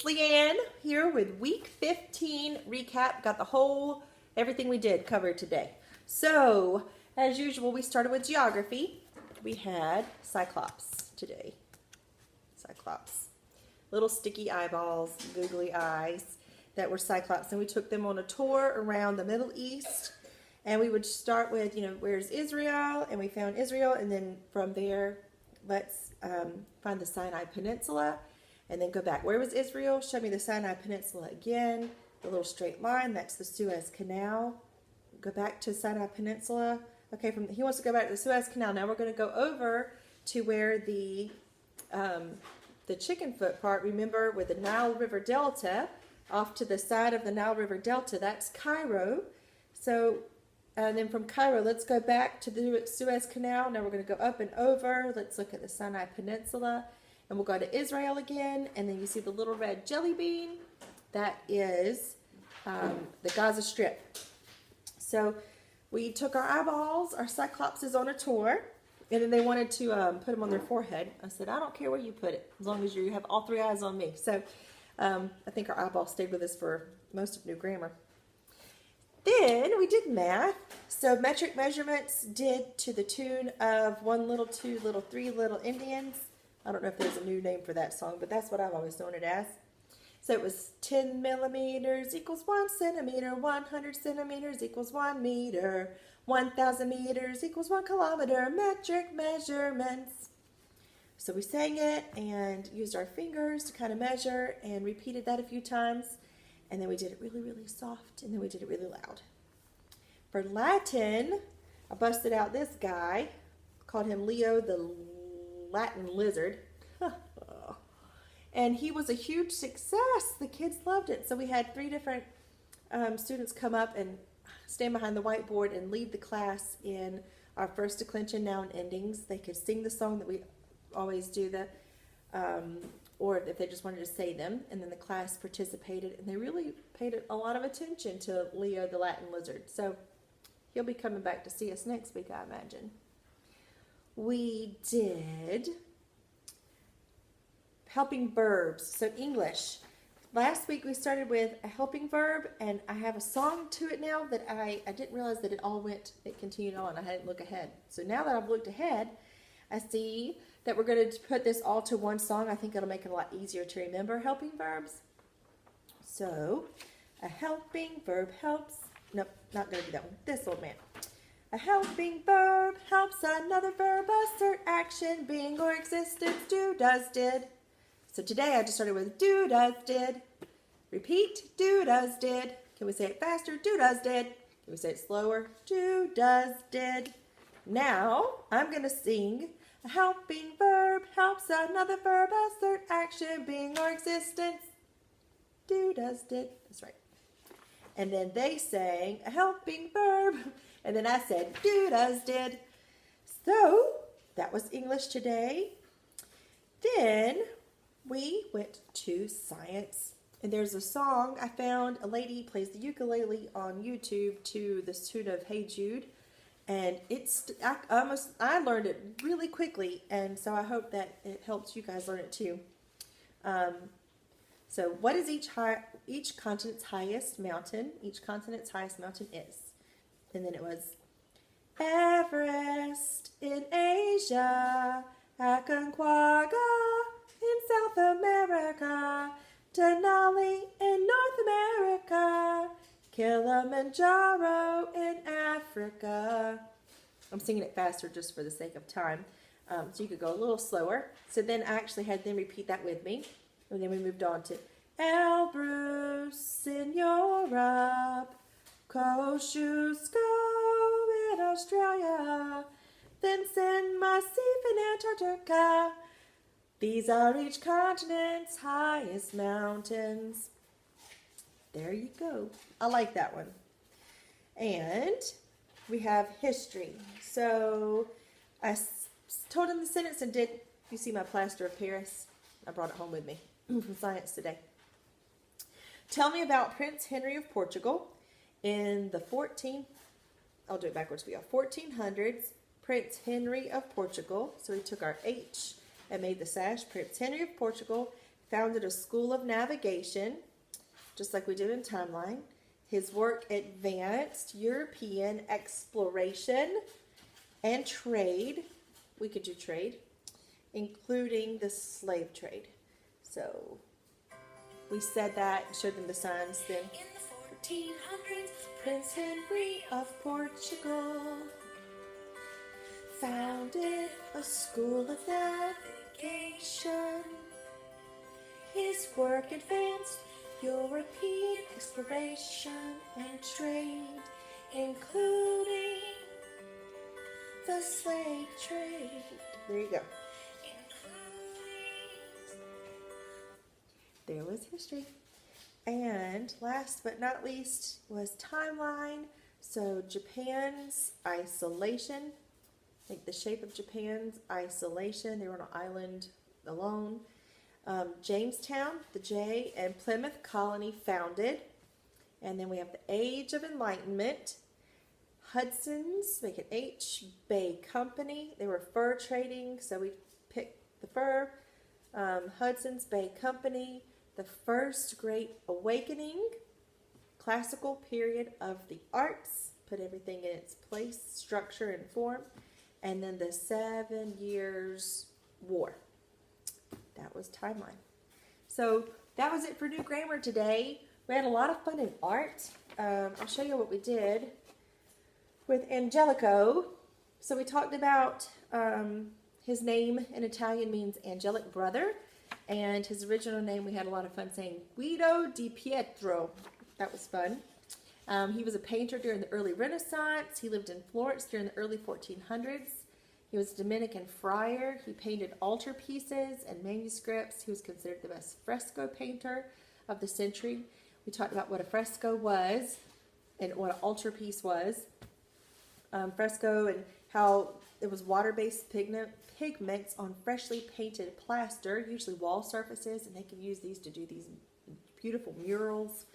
It's Leanne here with week 15 recap. Got the whole, everything we did covered today. So, as usual, we started with geography. We had Cyclops today. Cyclops. Little sticky eyeballs, googly eyes that were Cyclops. And we took them on a tour around the Middle East. And we would start with, where's Israel? And we found Israel. And then from there, let's find the Sinai Peninsula. And then go back. Where was Israel? Show me the Sinai Peninsula again. The little straight line, that's the Suez Canal. Go back to Sinai Peninsula. Okay, he wants to go back to the Suez Canal. Now we're going to go over to where the chicken foot part, remember, with the Nile River Delta, off to the side of the Nile River Delta, that's Cairo. So, and then from Cairo, let's go back to the Suez Canal. Now we're going to go up and over. Let's look at the Sinai Peninsula. And we'll go to Israel again, and then you see the little red jelly bean. That is the Gaza Strip. So we took our eyeballs, our cyclopses on a tour, and then they wanted to put them on their forehead. I said, I don't care where you put it, as long as you have all three eyes on me. So I think our eyeballs stayed with us for most of New Grammar. Then we did math. So metric measurements did to the tune of 1 little, 2 little, 3 little Indians. I don't know if there's a new name for that song, but that's what I've always known it as. So it was 10 millimeters equals 1 centimeter, 100 centimeters equals 1 meter, 1,000 meters equals 1 kilometer, metric measurements. So we sang it and used our fingers to kind of measure and repeated that a few times. And then we did it really, really soft, and then we did it really loud. For Latin, I busted out this guy, called him Leo the Latin lizard. And he was a huge success. The kids loved it. So we had 3 different students come up and stand behind the whiteboard and lead the class in our first declension noun endings. They could sing the song that we always do, or if they just wanted to say them. And then the class participated, and they really paid a lot of attention to Leo the Latin lizard. So he'll be coming back to see us next week, I imagine. We did helping verbs, so English. Last week we started with a helping verb, and I have a song to it now that I didn't realize that it continued on. I hadn't looked ahead. So now that I've looked ahead, I see that we're going to put this all to one song. I think it'll make it a lot easier to remember helping verbs. So, a helping verb helps, nope, not going to do that one. This old man. A helping verb helps another verb assert action, being, or existence, do, does, did. So today I just started with do, does, did. Repeat, do, does, did. Can we say it faster? Do, does, did. Can we say it slower? Do, does, did. Now I'm going to sing. A helping verb helps another verb assert action, being, or existence, do, does, did. That's right. And then they sang a helping verb. And then I said, do, does, did. So, that was English today. Then, we went to science. And there's a song I found. A lady plays the ukulele on YouTube to the tune of Hey Jude. And I learned it really quickly. And so I hope that it helps you guys learn it too. So, what is each continent's highest mountain? Each continent's highest mountain is. And then it was Everest in Asia, Aconcagua in South America, Denali in North America, Kilimanjaro in Africa. I'm singing it faster just for the sake of time, so you could go a little slower. So then I actually had them repeat that with me, and then we moved on to Elbrus in Europe, Kosciuszko in Australia, Vincent Massif in Antarctica. These are each continent's highest mountains. There you go. I like that one. And we have history. So I told him the sentence and did, you see my plaster of Paris? I brought it home with me from science today. Tell me about Prince Henry of Portugal. In the I'll do it backwards for you. 1400s, Prince Henry of Portugal. So we took our H and made the sash. Prince Henry of Portugal founded a school of navigation, just like we did in Timeline. His work advanced European exploration and trade. We could do trade, including the slave trade. So we said that, showed them the signs. Then in the 1400s, Prince Henry of Portugal founded a school of navigation. His work advanced European exploration and trade, including the slave trade. There you go. There was history. And last but not least was Timeline. So Japan's isolation, like the shape of Japan's isolation. They were on an island alone. Jamestown, the J, and Plymouth Colony founded. And then we have the Age of Enlightenment. Hudson's, make it H, Bay Company. They were fur trading, so we picked the fur. Hudson's Bay Company. The First Great Awakening. Classical period of the arts. Put everything in its place, structure and form. And then the 7 Years' War. That was Timeline. So that was it for New Grammar today. We had a lot of fun in art. I'll show you what we did with Angelico. So we talked about his name in Italian means angelic brother. And his original name, we had a lot of fun saying Guido di Pietro. That was fun. He was a painter during the early Renaissance. He lived in Florence during the early 1400s. He was a Dominican friar. He painted altarpieces and manuscripts. He was considered the best fresco painter of the century. We talked about what a fresco was and what an altarpiece was. Fresco and how it was water-based pigments on freshly painted plaster, usually wall surfaces, and they could use these to do these beautiful murals.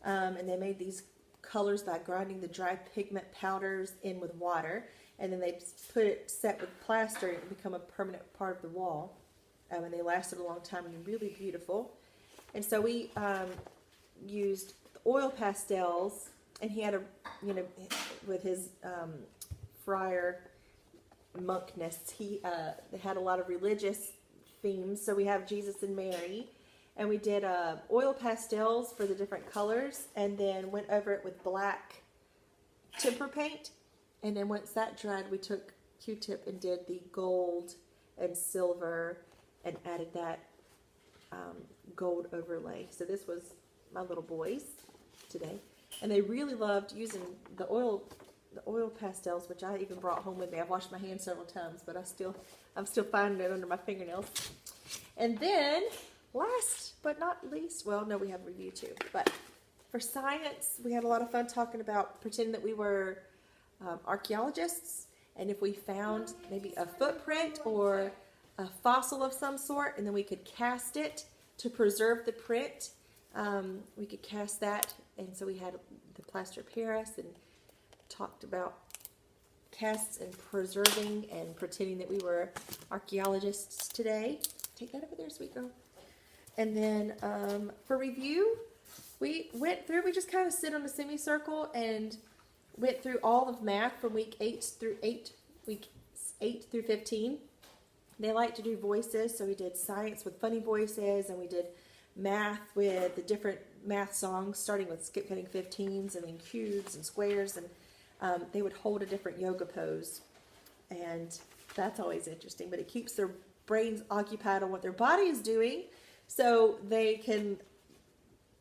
And they made these colors by grinding the dry pigment powders in with water. And then they put it set with plaster and it would become a permanent part of the wall. And they lasted a long time and really beautiful. And so we used oil pastels, and he had with his friar monkness, he had a lot of religious themes. So we have Jesus and Mary, and we did oil pastels for the different colors, and then went over it with black tempera paint. And then once that dried, we took Q-tip and did the gold and silver and added that gold overlay. So this was my little boys today. And they really loved using the oil pastels, which I even brought home with me. I've washed my hands several times, but I'm still finding it under my fingernails. And then last but not least, well, no, we have a review too. But for science, we had a lot of fun talking about pretending that we were archaeologists, and if we found maybe a footprint or a fossil of some sort, and then we could cast it to preserve the print, we could cast that. And so we had the plaster of Paris and talked about casts and preserving and pretending that we were archaeologists today. Take that over there, sweet girl. And then for review, we went through, we just kind of sit on a semicircle and went through all of math from weeks 8 through 15. They like to do voices, so we did science with funny voices, and we did math with the different math songs, starting with skip cutting 15s and then cubes and squares, and they would hold a different yoga pose, and that's always interesting. But it keeps their brains occupied on what their body is doing, so they can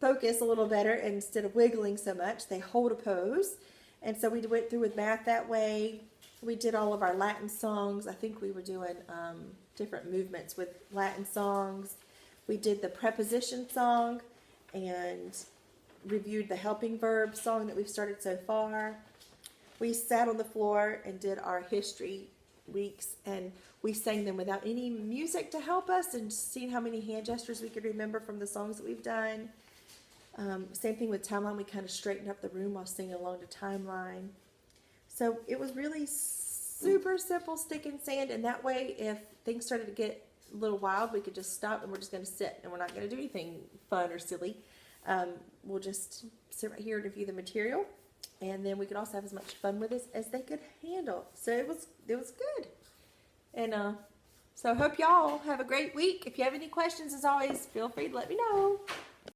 focus a little better. Instead of wiggling so much, they hold a pose. And so we went through with math that way. We did all of our Latin songs. I think we were doing different movements with Latin songs. We did the preposition song and reviewed the helping verb song that we've started so far. We sat on the floor and did our history weeks, and we sang them without any music to help us, and seeing how many hand gestures we could remember from the songs that we've done. Same thing with Timeline. We kind of straightened up the room while singing along to Timeline. So it was really super simple stick and sand, and that way if things started to get a little wild, we could just stop and we're just going to sit and we're not going to do anything fun or silly. We'll just sit right here and review the material, and then we could also have as much fun with this as they could handle. So it was good. And so I hope y'all have a great week. If you have any questions, as always, feel free to let me know.